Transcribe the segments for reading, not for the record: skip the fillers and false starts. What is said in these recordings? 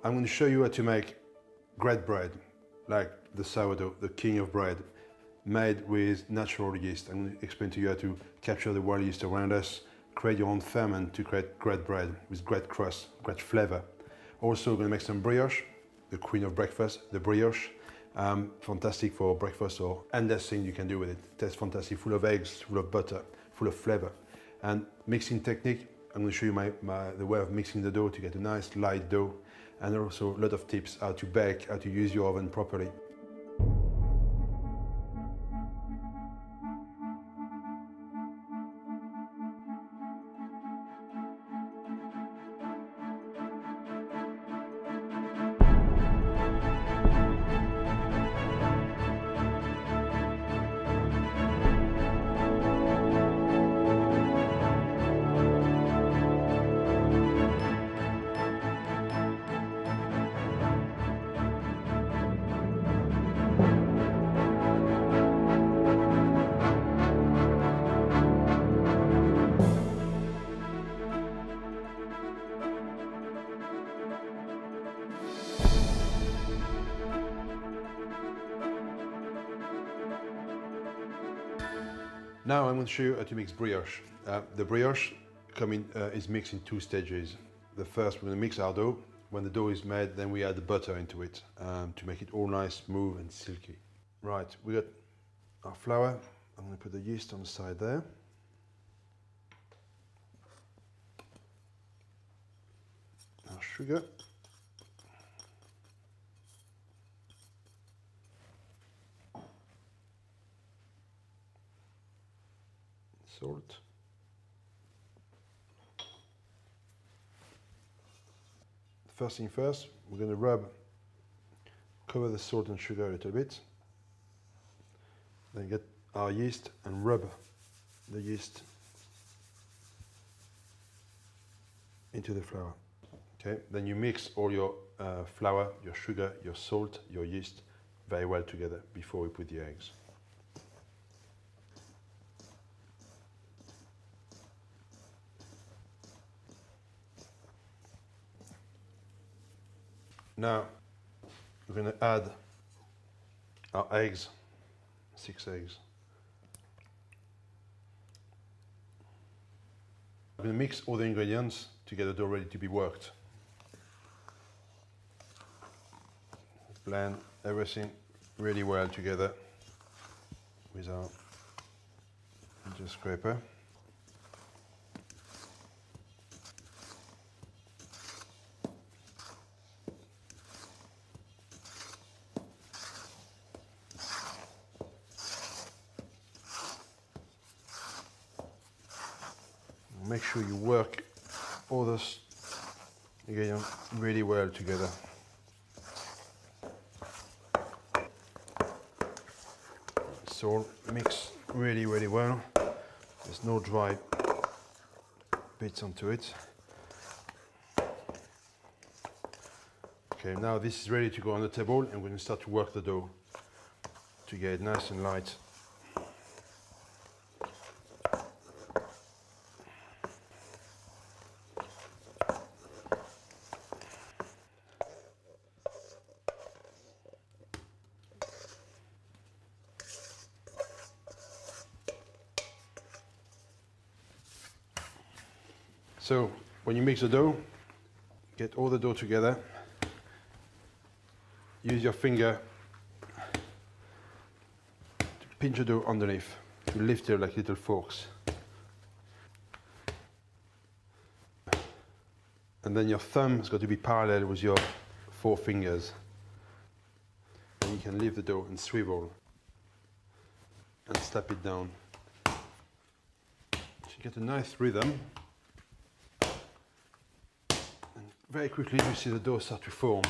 I'm going to show you how to make great bread, like the sourdough, the king of bread, made with natural yeast. I'm going to explain to you how to capture the wild yeast around us, create your own ferment to create great bread with great crust, great flavor. Also, we're going to make some brioche, the queen of breakfast, the brioche. Fantastic for breakfast or endless thing you can do with it. It tastes fantastic, full of eggs, full of butter, full of flavor. And mixing technique, I'm going to show you the way of mixing the dough to get a nice light dough, and also a lot of tips how to bake, how to use your oven properly. Now I'm going to show you how to mix brioche. The brioche is mixed in two stages. The first, we're going to mix our dough. When the dough is made, then we add the butter into it to make it all nice, smooth and silky. Right, we got our flour. I'm going to put the yeast on the side there. Our sugar. Salt. First thing first, we're going to cover the salt and sugar a little bit. Then get our yeast and rub the yeast into the flour. Okay, then you mix all your flour, your sugar, your salt, your yeast very well together before we put the eggs. Now we're going to add our eggs, 6 eggs. I'm going to mix all the ingredients to get the dough ready to be worked. Blend everything really well together with our scraper. Make sure you work all those ingredients really well together. It's all mixed really, really well. There's no dry bits onto it. Okay, now this is ready to go on the table, and we're going to start to work the dough to get it nice and light. So when you mix the dough, get all the dough together. Use your finger to pinch the dough underneath, to lift it like little forks. And then your thumb has got to be parallel with your 4 fingers. And you can lift the dough and swivel and slap it down. So you get a nice rhythm. Very quickly you see the dough start to form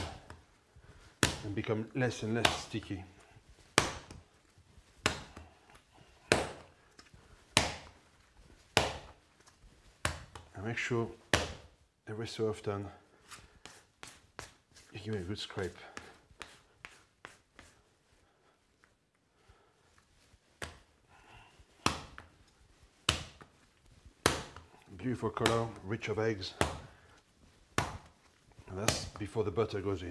and become less and less sticky. And make sure every so often you give it a good scrape. Beautiful color, rich of eggs. And that's before the butter goes in.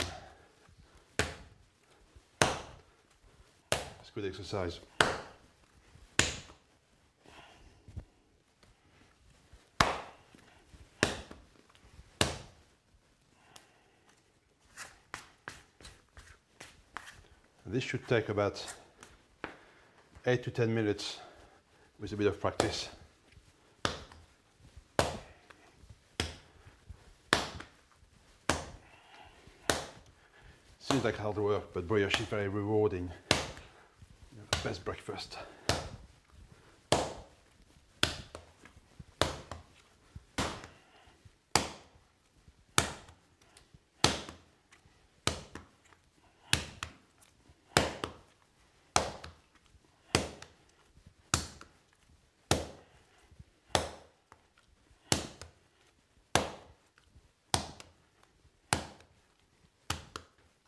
It's good exercise. This should take about 8 to 10 minutes with a bit of practice. Seems like hard work, but brioche is very rewarding. Best breakfast.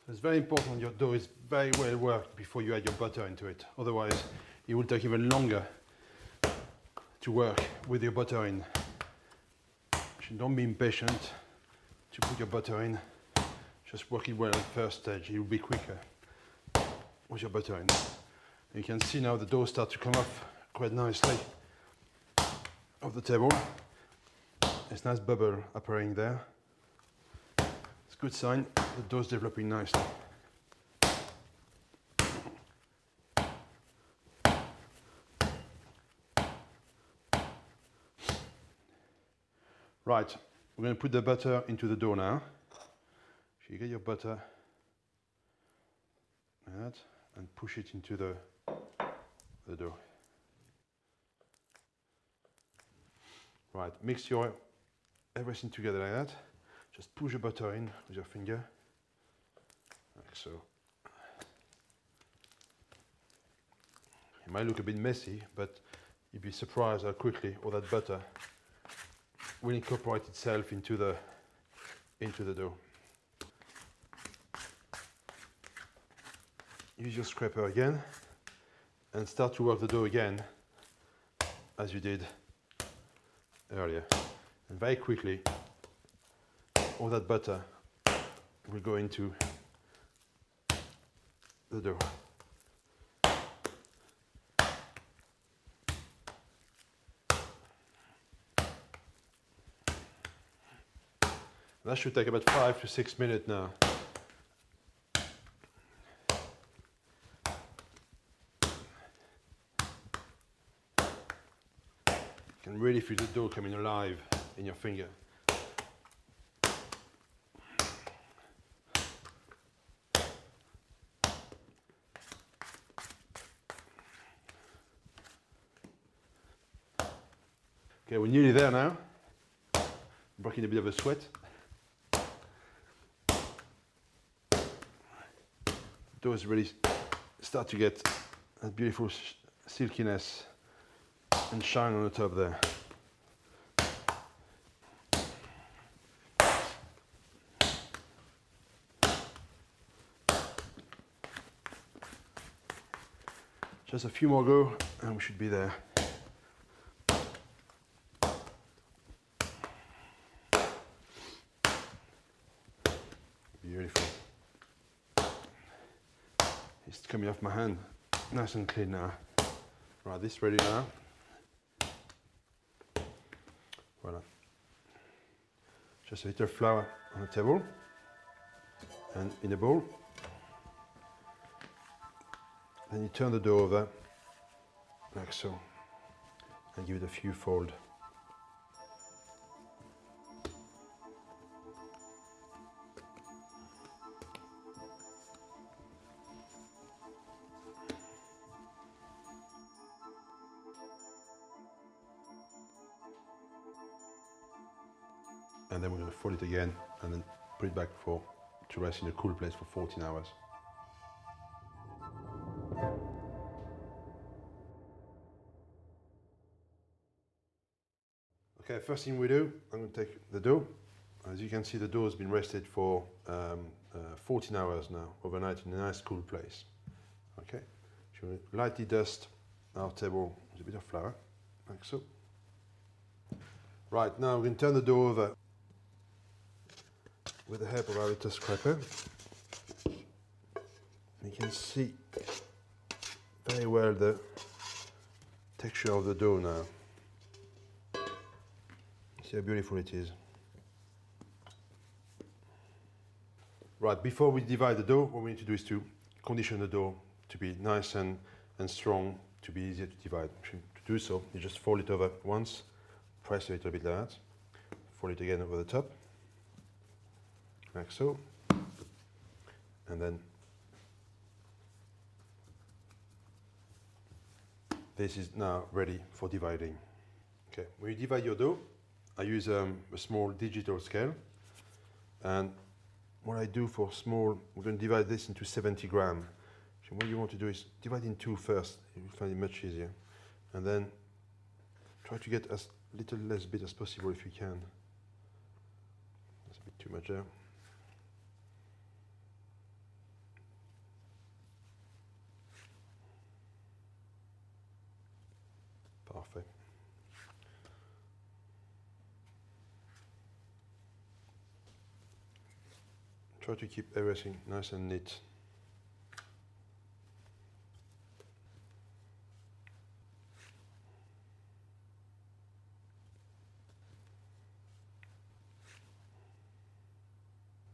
It's very important your dough is very well worked before you add your butter into it. Otherwise, it will take even longer to work with your butter in. So don't be impatient to put your butter in. Just work it well at the first stage. It will be quicker with your butter in. You can see now the dough starts to come off quite nicely off the table. There's a nice bubble appearing there. It's a good sign the dough is developing nicely. Right, we're going to put the butter into the dough now. So you get your butter like that and push it into the dough. Right, mix everything together like that. Just push the butter in with your finger, like so. It might look a bit messy, but you'd be surprised how quickly all that butter will incorporate itself into the dough. Use your scraper again and start to work the dough again as you did earlier. And very quickly, all that butter will go into the dough. That should take about 5 to 6 minutes now. You can really feel the dough coming alive in your finger. Okay, we're nearly there now. I'm breaking a bit of a sweat. Dough is really start to get that beautiful silkiness and shine on the top there. Just a few more go and we should be there. Beautiful. It's coming off my hand, nice and clean now. Right, this ready now. Voila. Just a little flour on the table and in a bowl. Then you turn the dough over like so and give it a few folds. And then we're going to fold it again and then put it back to rest in a cool place for 14 hours. Okay, first thing we do, I'm going to take the dough. As you can see, the dough has been rested for 14 hours now, overnight in a nice cool place. Okay, so we lightly dust our table with a bit of flour, like so. Right, now we can turn the dough over with the help of our little scraper. You can see very well the texture of the dough now. See how beautiful it is. Right, before we divide the dough, what we need to do is to condition the dough to be nice and strong, to be easier to divide. To do so, you just fold it over once, press a little bit like that, fold it again over the top, like so, and then this is now ready for dividing. Okay, when you divide your dough, I use a small digital scale, and what I do for small, we're going to divide this into 70 grams. So what you want to do is divide in two first, you'll find it much easier, and then try to get as little less bit as possible if you can. That's a bit too much there. Perfect. Try to keep everything nice and neat.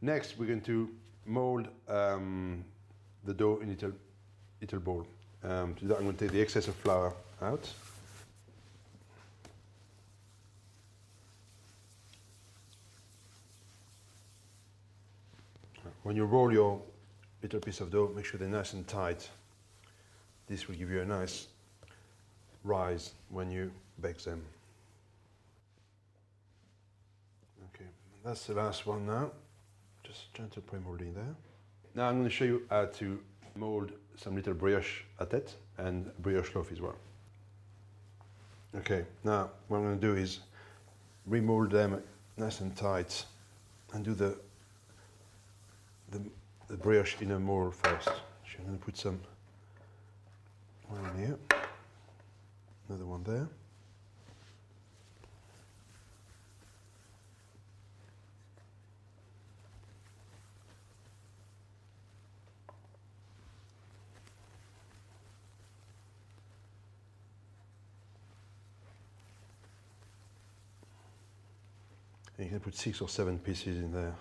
Next, we're going to mold the dough in a little bowl. To do that, I'm going to take the excess of flour out. When you roll your little piece of dough, make sure they're nice and tight. This will give you a nice rise when you bake them. Okay, that's the last one now. Just gentle pre-molding there. Now I'm going to show you how to mold some little brioche à tête and brioche loaf as well. Okay, now what I'm going to do is remold them nice and tight and do the brioche in a mold first. So I'm going to put some one in here, another one there. And you can put 6 or 7 pieces in there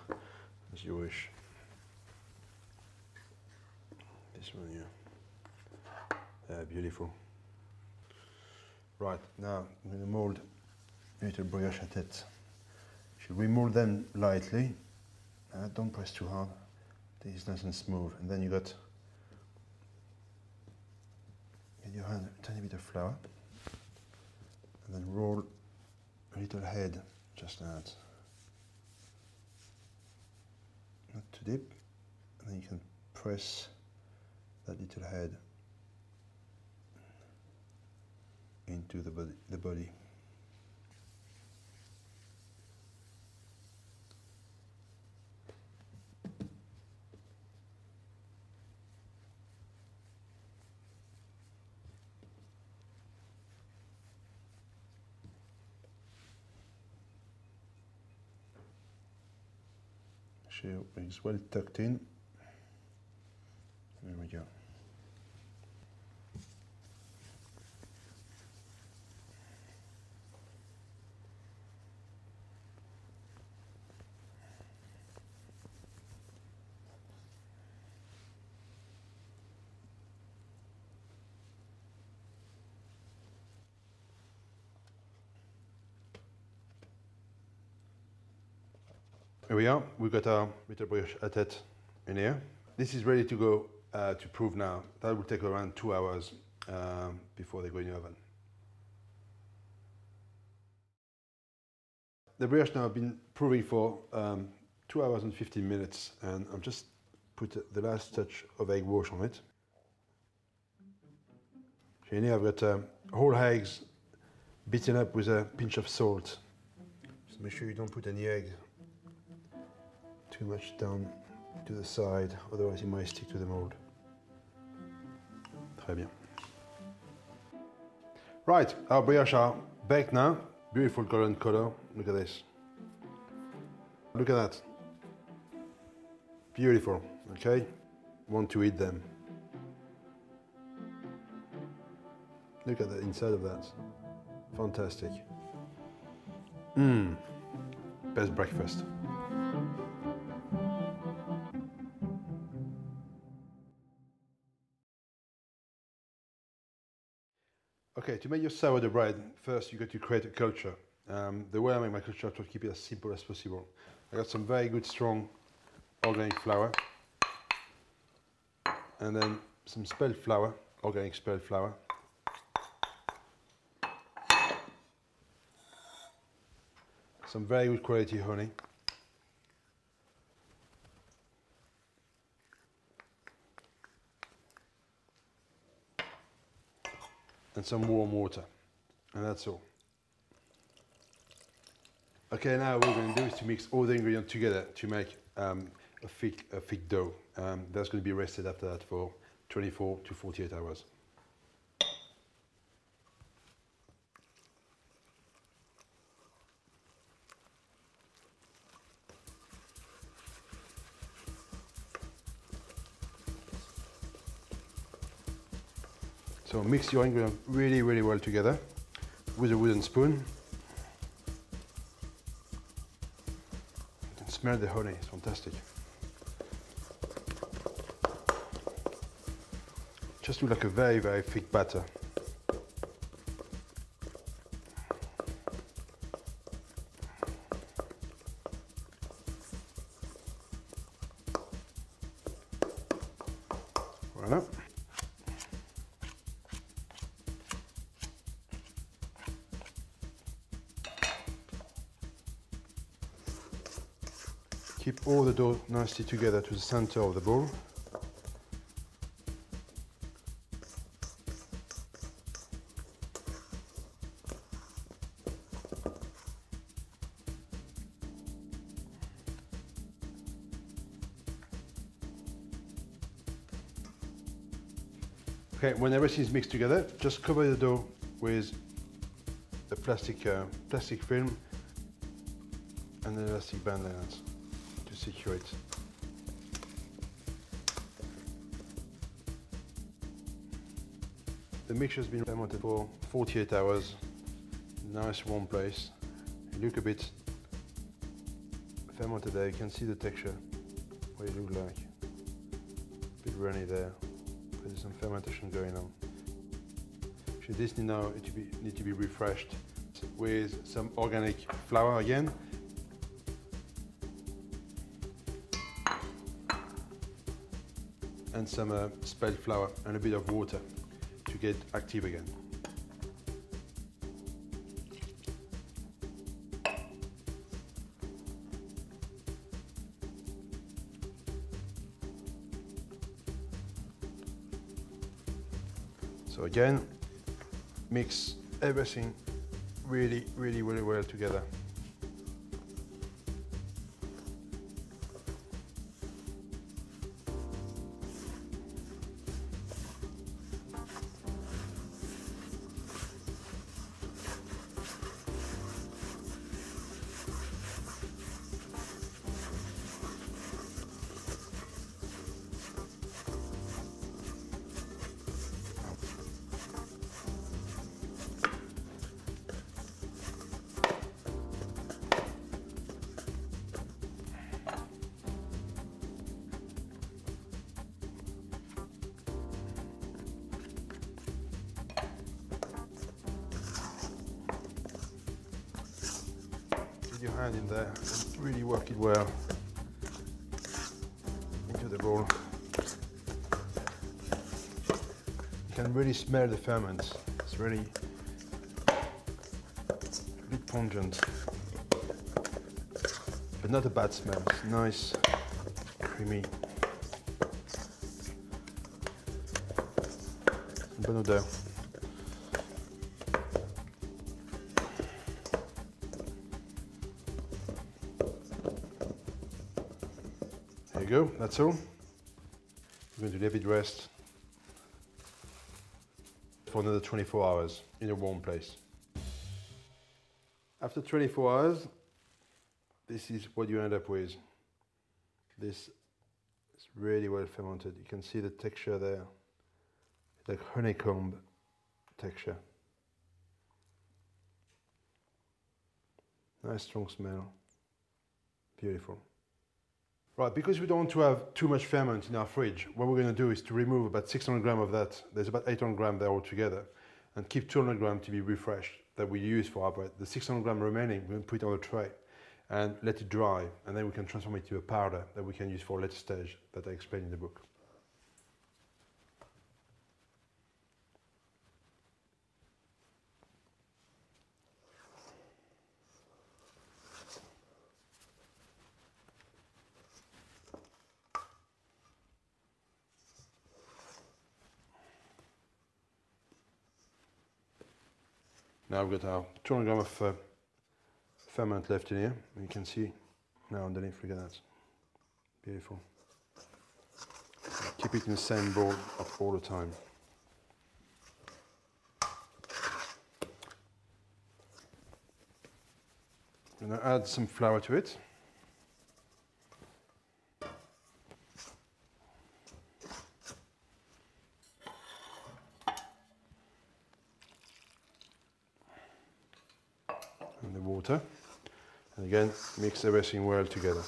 as you wish. This one here. Beautiful. Right, now I'm going to mold a little brioche à tête. You should remold them lightly. Don't press too hard. This is nice and smooth. And then you got in your hand a tiny bit of flour. And then roll a little head just like that. Not too deep. And then you can press that little head into the body. Shell is well tucked in. There we go. Here we are, we've got our little brioche à tête in here. This is ready to go to prove now. That will take around 2 hours before they go in the oven. The brioche now have been proving for 2 hours and 15 minutes, and I've just put the last touch of egg wash on it. So in here I've got whole eggs beaten up with a pinch of salt. Just make sure you don't put any egg too much down to the side, otherwise it might stick to the mold. Très bien. Right, our brioche are baked now. Beautiful golden color. Look at this. Look at that. Beautiful, okay? Want to eat them. Look at the inside of that. Fantastic. Best breakfast. Okay, to make your sourdough bread, first you got to create a culture. The way I make my culture, I try to keep it as simple as possible. I got some very good strong organic flour, and then some spelled flour, organic spelled flour. Some very good quality honey. And some warm water, and that's all. Okay, now what we're going to do is to mix all the ingredients together to make a thick dough. That's going to be rested after that for 24 to 48 hours. So mix your ingredients really, really well together with a wooden spoon. And smell the honey, it's fantastic. Just do like a very, very thick batter. Voilà. Keep all the dough nicely together to the center of the bowl. Okay, when everything is mixed together, just cover the dough with a plastic film and an elastic band like that to secure it. The mixture has been fermented for 48 hours. Nice warm place. You look a bit fermented there. You can see the texture, what it looks like. A bit runny there. There's some fermentation going on. So this now need to be refreshed with some organic flour again. And some spelled flour and a bit of water to get active again. So again, mix everything really, really, really well together. Your hand in there and really work it well into the bowl. You can really smell the ferment. It's really a bit pungent, but not a bad smell. It's nice, creamy. Bon odeur. There you go, that's all. We're going to leave it rest for another 24 hours in a warm place. After 24 hours, this is what you end up with. This It's really well fermented. You can see the texture there. It's like honeycomb texture. Nice strong smell. Beautiful. Right, because we don't want to have too much ferment in our fridge, what we're going to do is to remove about 600 grams of that. There's about 800 grams there altogether, and keep 200 grams to be refreshed that we use for our bread. The 600 grams remaining, we're going to put it on a tray and let it dry, and then we can transform it to a powder that we can use for a later stage that I explain in the book. Now we've got our 200 grams of ferment left in here. You can see now underneath, look at that. Beautiful. Keep it in the same bowl all the time. I'm going to add some flour to it. And the water. And again, mix everything well together.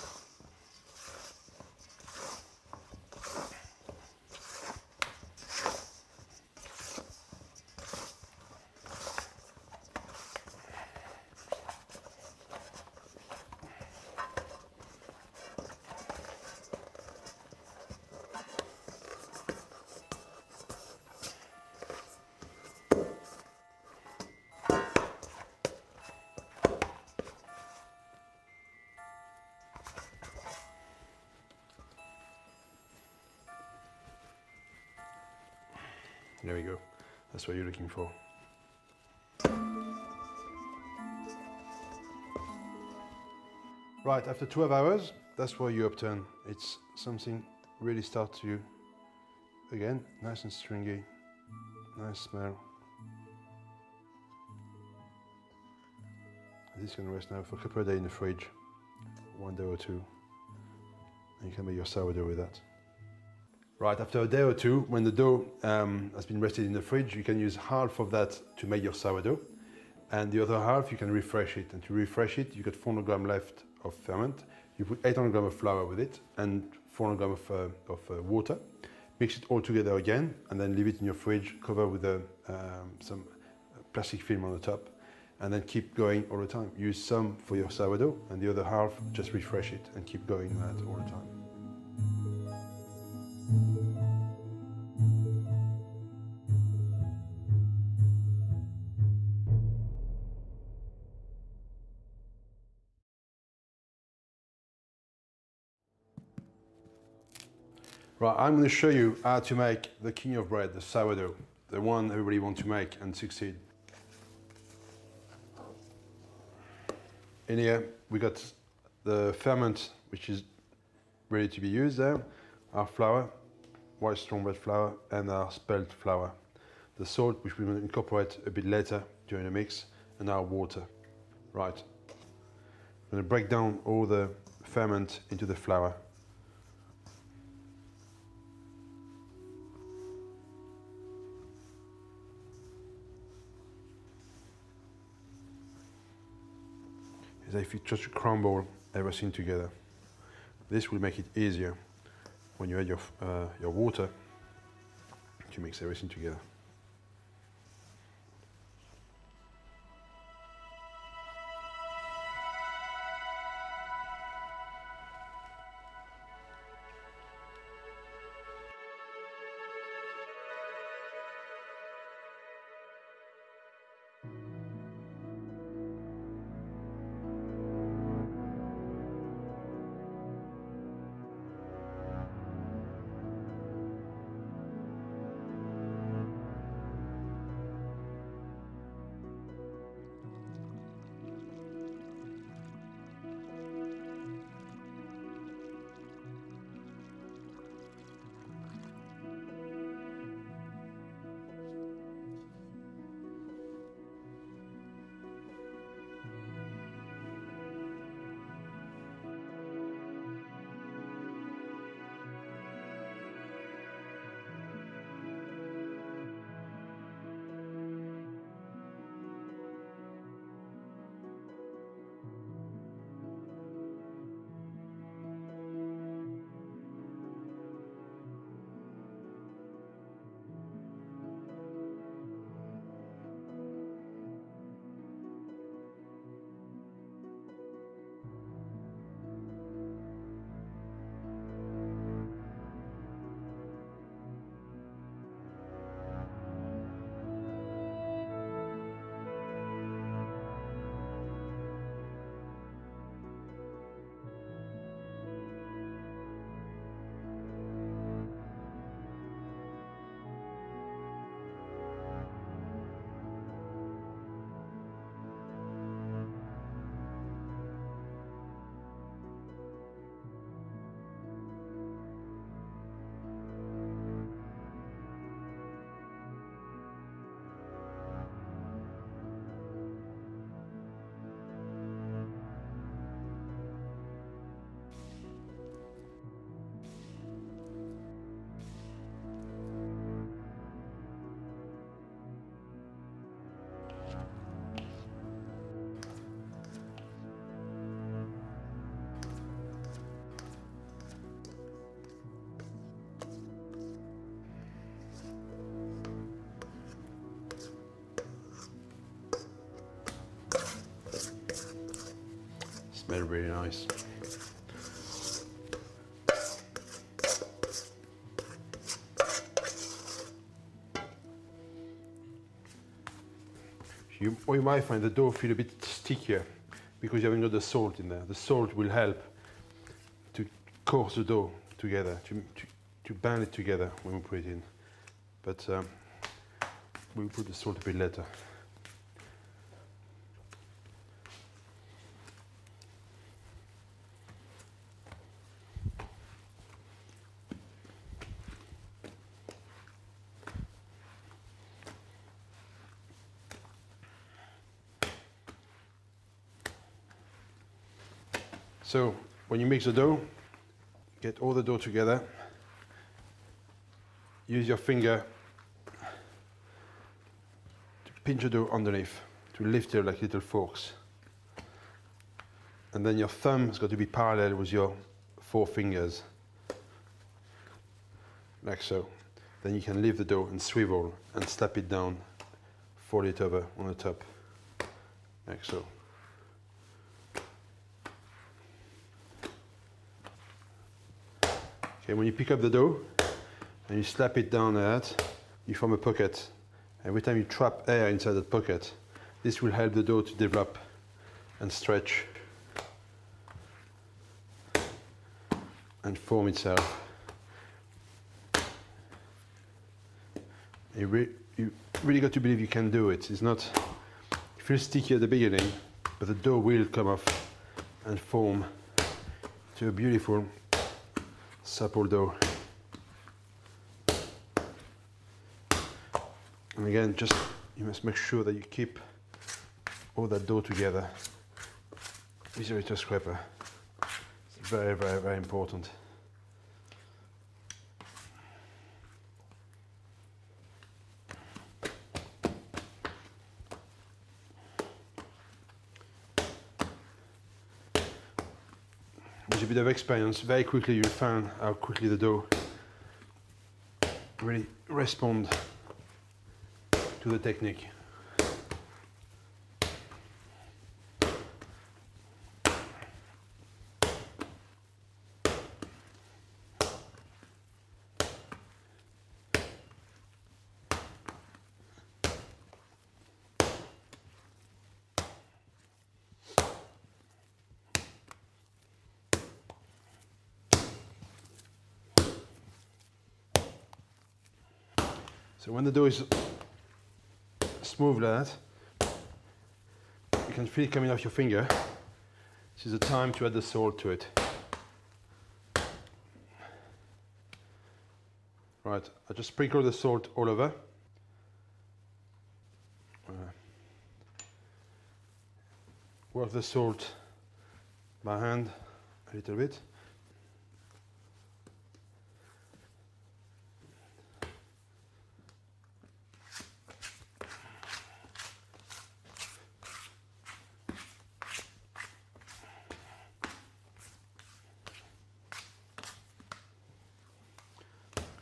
There we go. That's what you're looking for. Right, after 12 hours, that's what you obtain. It's something really starts to, again, nice and stringy, nice smell. This can rest now for a couple of days in the fridge, 1 day or two, and you can make your sourdough with that. Right, after a day or two, when the dough has been rested in the fridge, you can use half of that to make your sourdough, and the other half you can refresh it. And to refresh it, you got 400 grams left of ferment. You put 800 grams of flour with it and 400 grams of water. Mix it all together again, and then leave it in your fridge, cover with some plastic film on the top, and then keep going all the time. Use some for your sourdough, and the other half just refresh it and keep going that all the time. Right, I'm going to show you how to make the king of bread, the sourdough, the one everybody wants to make and succeed. In here, we got the ferment, which is ready to be used there, our flour, white strong bread flour, and our spelt flour. The salt, which we're going to incorporate a bit later during the mix, and our water. Right, I'm going to break down all the ferment into the flour. If you just crumble everything together. This will make it easier when you add your water to mix everything together. Smells really nice. Or you might find the dough feel a bit stickier because you haven't got the salt in there. The salt will help to course the dough together, to band it together when we put it in. But we'll put the salt a bit later. So when you mix the dough, get all the dough together, use your finger to pinch the dough underneath, to lift it like little forks. And then your thumb has got to be parallel with your 4 fingers, like so. Then you can lift the dough and swivel and slap it down, fold it over on the top, like so. Okay, when you pick up the dough and you slap it down like that, you form a pocket. Every time you trap air inside that pocket, this will help the dough to develop and stretch and form itself. You really got to believe you can do it. It's not, it feels sticky at the beginning, but the dough will come off and form to a beautiful supple dough. And again, just you must make sure that you keep all that dough together with your little scraper. It's very, very, very important. With a bit of experience, very quickly you'll find how quickly the dough really responds to the technique. So when the dough is smooth like that, you can feel it coming off your finger. This is the time to add the salt to it. Right, I just sprinkle the salt all over. Work the salt by hand a little bit.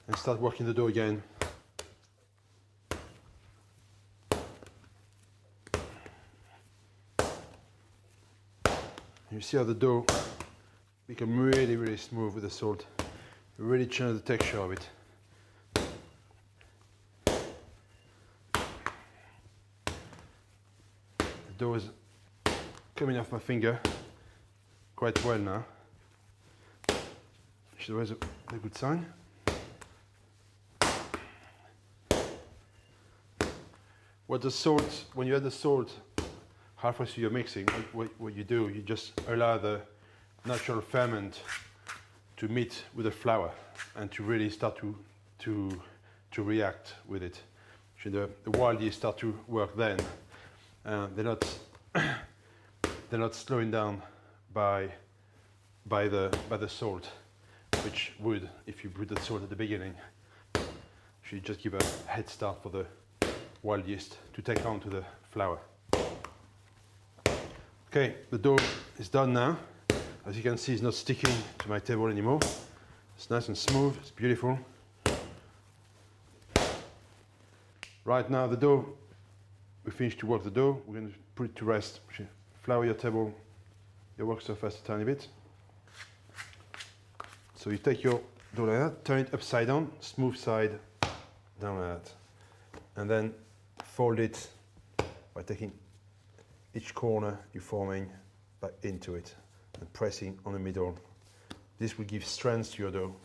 And start working the dough again. You see how the dough become really, really smooth with the salt. Really change the texture of it. The dough is coming off my finger quite well now, which is always a good sign. What the salt, when you add the salt halfway through your mixing, what you do, you just allow the natural ferment to meet with the flour and to really start to react with it. So the wild yeast start to work then. They're not slowing down by the salt, which would if you put the salt at the beginning. Should just give a head start for the wild yeast to take on to the flour. Okay, the dough is done now. As you can see, it's not sticking to my table anymore. It's nice and smooth, it's beautiful. Right now the dough, we finished to work the dough. We're going to put it to rest. Flour your table your work surface a tiny bit. So you take your dough like that, turn it upside down, smooth side down like that, and then fold it by taking each corner you're forming back into it and pressing on the middle. This will give strength to your dough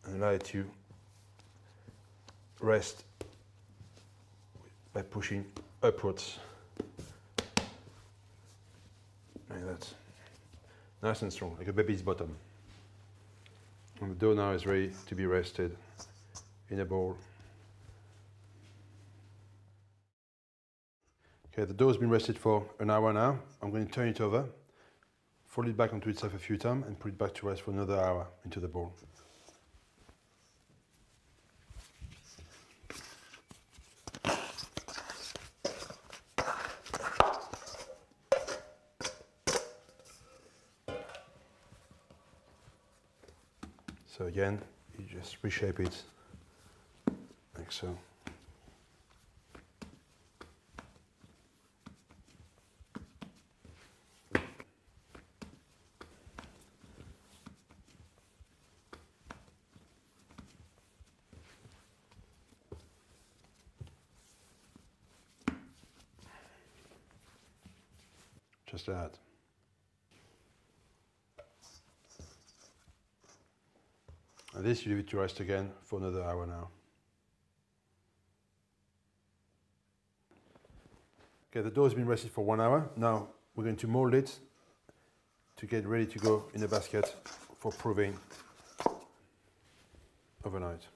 and allow it to rest by pushing upwards like that. Nice and strong, like a baby's bottom. And the dough now is ready to be rested in a bowl. Okay, the dough has been rested for an hour now. I'm going to turn it over, fold it back onto itself a few times, and put it back to rest for another hour into the bowl. So again, you just reshape it like so. Just that. And this you leave it to rest again for another hour now. Okay, the dough has been rested for 1 hour. Now we're going to mold it to get ready to go in a basket for proving overnight.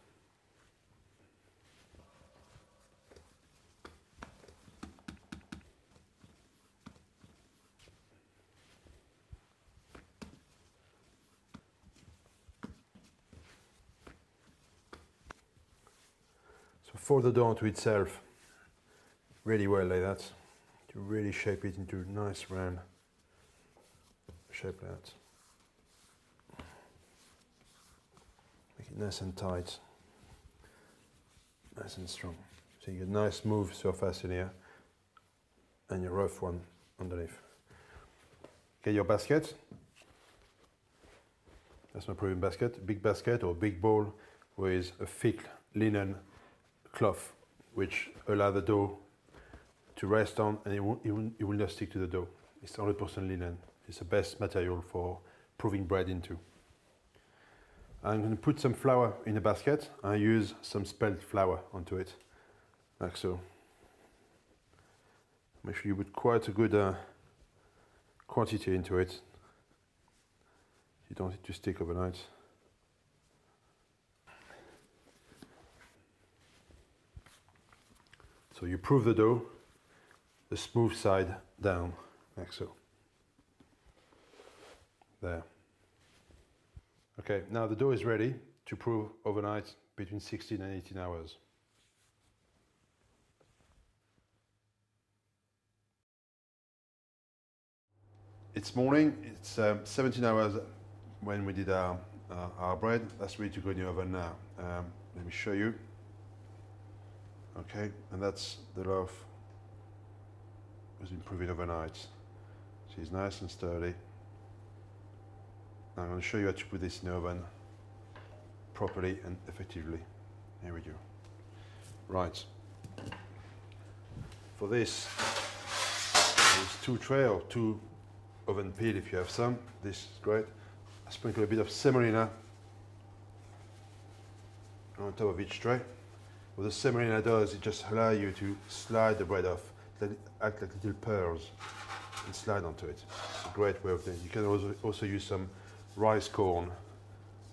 Fold the dough onto itself really well like that to really shape it into a nice round shape like that. Make it nice and tight, nice and strong. So you get a nice smooth surface in here and your rough one underneath. Get your basket. That's my proving basket. A big basket or a big bowl with a thick linen cloth which allow the dough to rest on, and it will not stick to the dough. It's 100% linen. It's the best material for proving bread into. I'm going to put some flour in the basket. I use some spelt flour onto it, like so. Make sure you put quite a good quantity into it. You don't want it to stick overnight. So you prove the dough, the smooth side down, like so. There. Okay, now the dough is ready to prove overnight between 16 and 18 hours. It's morning, it's 17 hours when we did our bread. That's ready to go in the oven now. Let me show you. Okay, and that's the loaf was improving overnight. She's nice and sturdy. Now I'm going to show you how to put this in the oven properly and effectively. Here we go. Right. For this, there's 2 trays or 2 oven peel if you have some. This is great. I sprinkle a bit of semolina on top of each tray. What the semolina does, it just allows you to slide the bread off, let it act like little pearls and slide onto it. It's a great way of doing it. You can also use some rice corn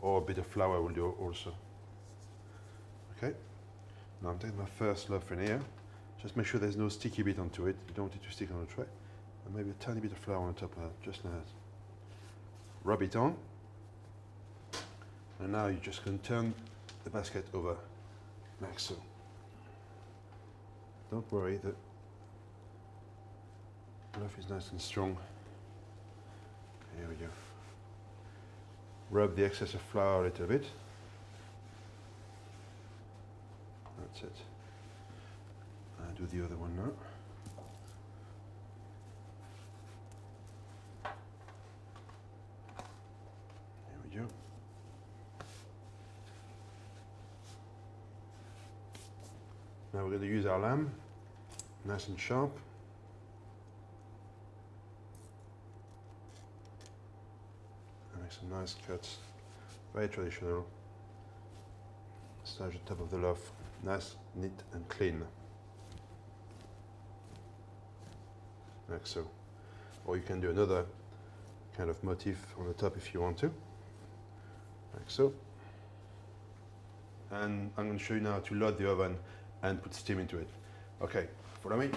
or a bit of flour will do also. Okay, now I'm taking my first loaf in here. Just make sure there's no sticky bit onto it. You don't want it to stick on the tray. And maybe a tiny bit of flour on top of that, just like that. Rub it on. And now you're just going to turn the basket over. Like so. Don't worry, the loaf is nice and strong. Here we go. Rub the excess of flour a little bit. That's it. I'll do the other one now. Now we're going to use our lamb, nice and sharp. Make some nice cuts, very traditional. Slice the top of the loaf, nice, neat and clean. Like so. Or you can do another kind of motif on the top if you want to. Like so. And I'm going to show you now how to load the oven and put steam into it. Okay, follow me.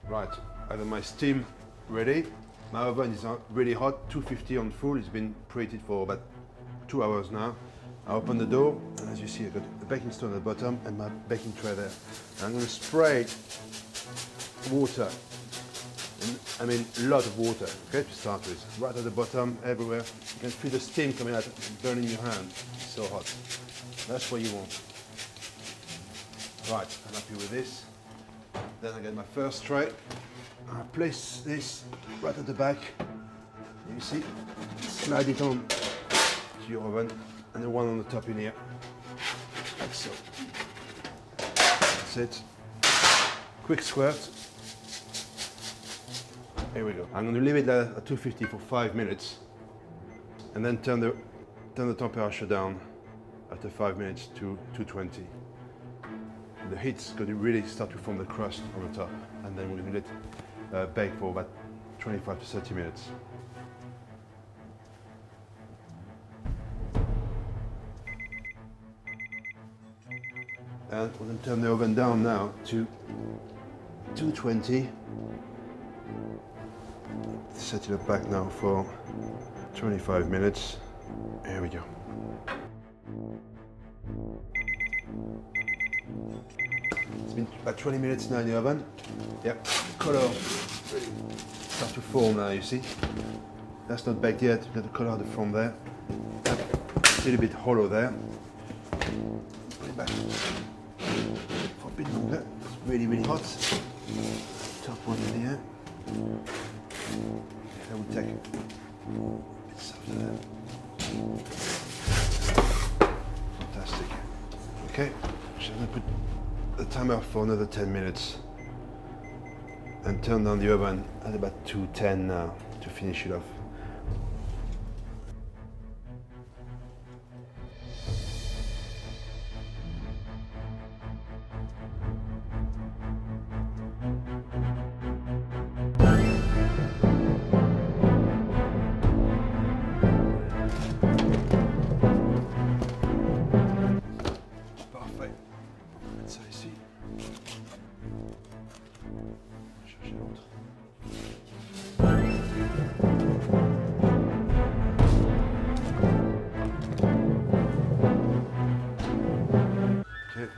Right, I have my steam ready. My oven is really hot, 250 on full. It's been preheated for about 2 hours now. I open the door, and as you see, I've got the baking stone at the bottom and my baking tray there. And I'm going to spray water. And, I mean, a lot of water, okay, to start with. Right at the bottom, everywhere. You can feel the steam coming out, burning your hand. It's so hot. That's what you want. Right, I'm happy with this. Then I get my first tray. I place this right at the back. You see, slide it on to your oven, and the one on the top in here, like so. That's it. Quick squirt. Here we go. I'm going to leave it at 250 for 5 minutes, and then turn the temperature down after 5 minutes to 220. The heat's going to really start to form the crust on the top, and then we're going to let it bake for about 25 to 30 minutes. And we're going to turn the oven down now to 220. Set it back now for 25 minutes. Here we go. It's been about 20 minutes now in the oven. Yep, the color really starts to form now, you see. That's not baked yet, you've got the color of the form there. It's a little bit hollow there. Put it back for a bit longer. It's really, really hot. Top one in here. I will take it. It's after that. Fantastic. Okay, so I'm going to put the timer for another 10 minutes and turn down the oven at about 210 now to finish it off.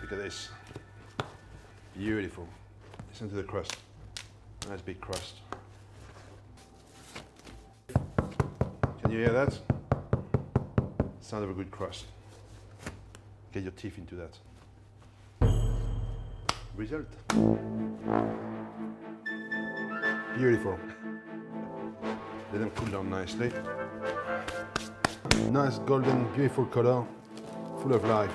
Look at this. Beautiful. Listen to the crust. Nice big crust. Can you hear that? Sound of a good crust. Get your teeth into that. Result. Beautiful. Let them cool down nicely. Nice golden, beautiful color, full of life.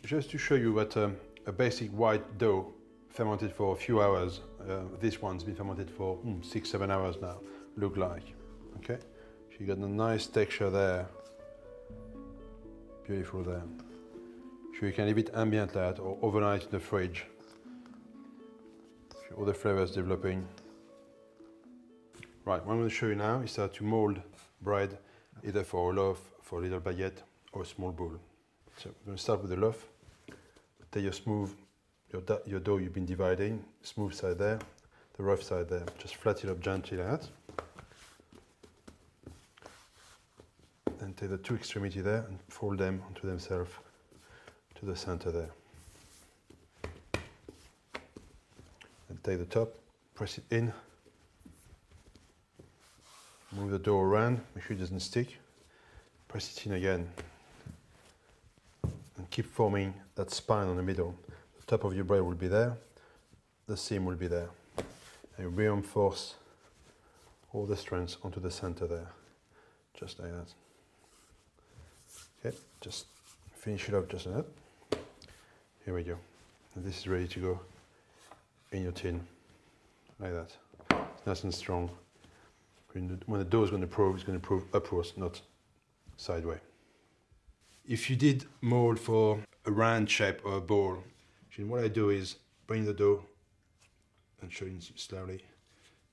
Just to show you what a basic white dough fermented for a few hours, this one's been fermented for 6-7 hours now, look like. Okay, so you got a nice texture there, beautiful there. So you can leave it ambient like that or overnight in the fridge. All the flavors developing. Right, what I'm going to show you now is how to mold bread either for a loaf, for a little baguette, or a small bowl. So we're going to start with the loaf. Take your smooth, your dough you've been dividing, smooth side there, the rough side there. Just flat it up gently like that. Then take the two extremities there and fold them onto themselves to the center there. And take the top, press it in, move the dough around, make sure it doesn't stick, press it in again, and keep forming that spine on the middle. The top of your bread will be there, the seam will be there, and you reinforce all the strands onto the center there, just like that. Okay, just finish it up just like that. Here we go, and this is ready to go in your tin, like that. It's nice and strong. When the dough is going to prove, it's going to prove upwards, not sideways. If you did mold for a round shape or a ball, what I do is bring the dough and show you slowly,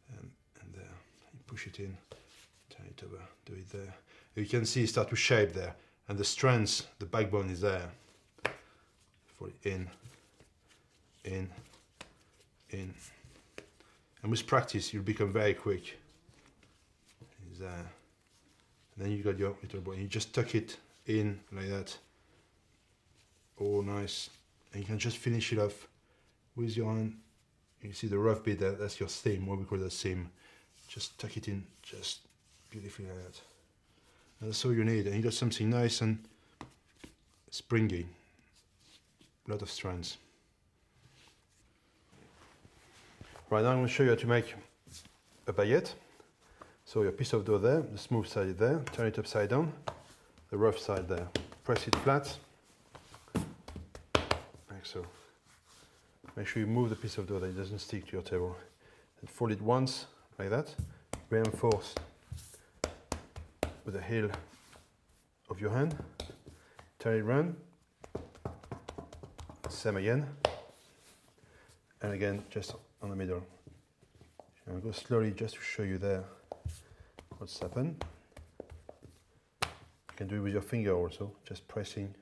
and there, you push it in, turn it over, do it there. You can see it start to shape there, and the strands, the backbone is there. Fold it in, in, in, and with practice you'll become very quick. Is there, and then you got your little ball. You just tuck it in like that, all nice, and you can just finish it off with your hand. You see the rough bit there, that's your seam, what we call the seam. Just tuck it in, just beautifully like that. And that's all you need, and you got something nice and springy. A lot of strands. Right, now I'm going to show you how to make a baguette. So your piece of dough there, the smooth side there, turn it upside down, the rough side there. Press it flat, like so. Make sure you move the piece of dough that it doesn't stick to your table. And fold it once, like that. Reinforce with the heel of your hand. Turn it around. Same again. And again, just on the middle. I'll go slowly just to show you there what's happened. You can do it with your finger also, just pressing,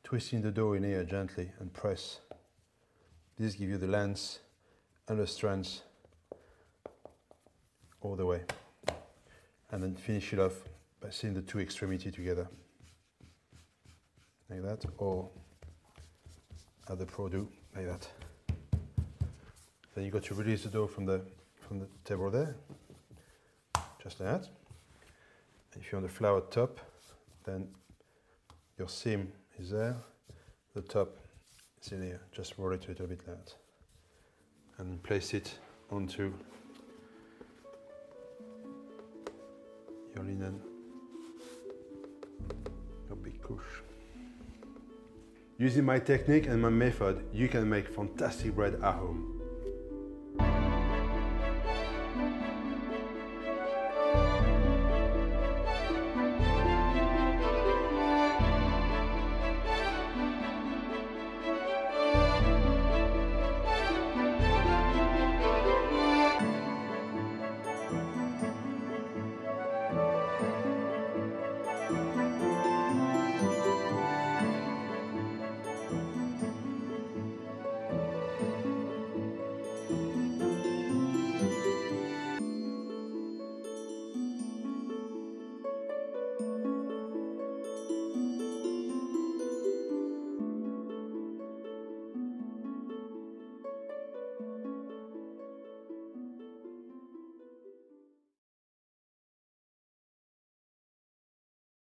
twisting the dough in here gently and press. This gives you the length and the strands all the way. And then finish it off by seeing the two extremities together. Like that, or at the pro do, like that. Then you got to release the dough from the table there, just like that. And if you want the flour top, then your seam is there, the top is in here. Just roll it a little bit like that, and place it onto your linen, your big couche. Using my technique and my method, you can make fantastic bread at home.